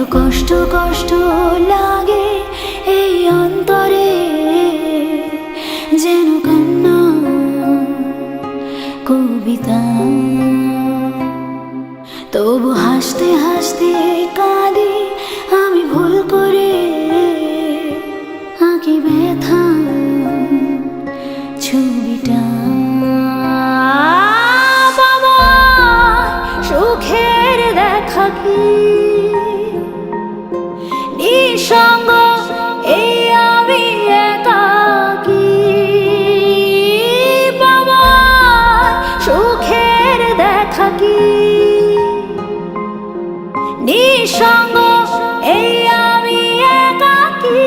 কষ্ট কষ্ট লাগে এই অন্তরে, যেন কান্না কবিতা। তবু হাসতে হাসতে কাঁদি আমি, ভুল করে আঁকি ব্যথা ছবিটা। বাবা সুখের দেখা কি নিঃসঙ্গ এই আমি একাকী। বাবা সুখের দেখা কি নিঃসঙ্গ এই আমি একাকী।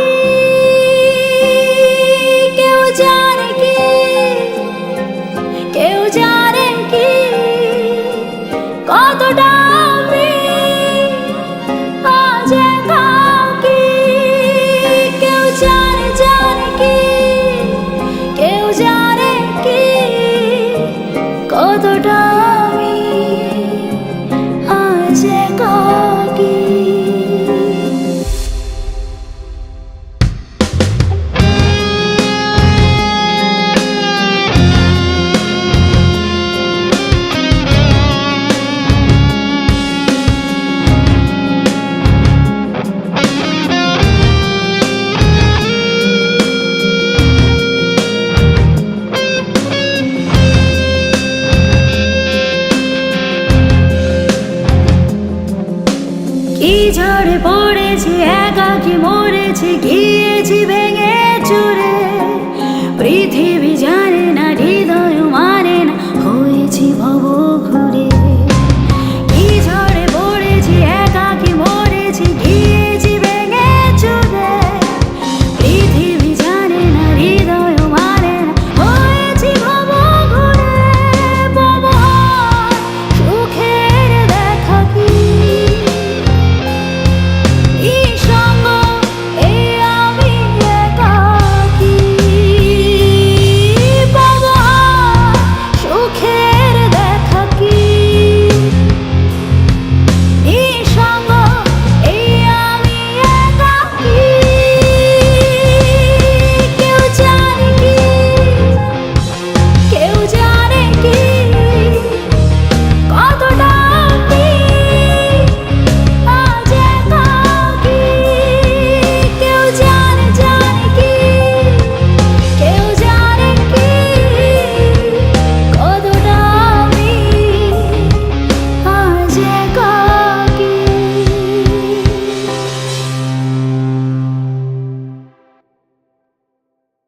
কেউ জানে কি, কেউ জানে কি কতটা আমি আজ একাকী। কেউ জানে, জানে কি, কেউ জানে কি কতটা আমি আজ একাকী। কি ঝড়ে পড়েছি, একাকী মরেছি, গিয়েছি ভেঙে চুরে পৃথিবী।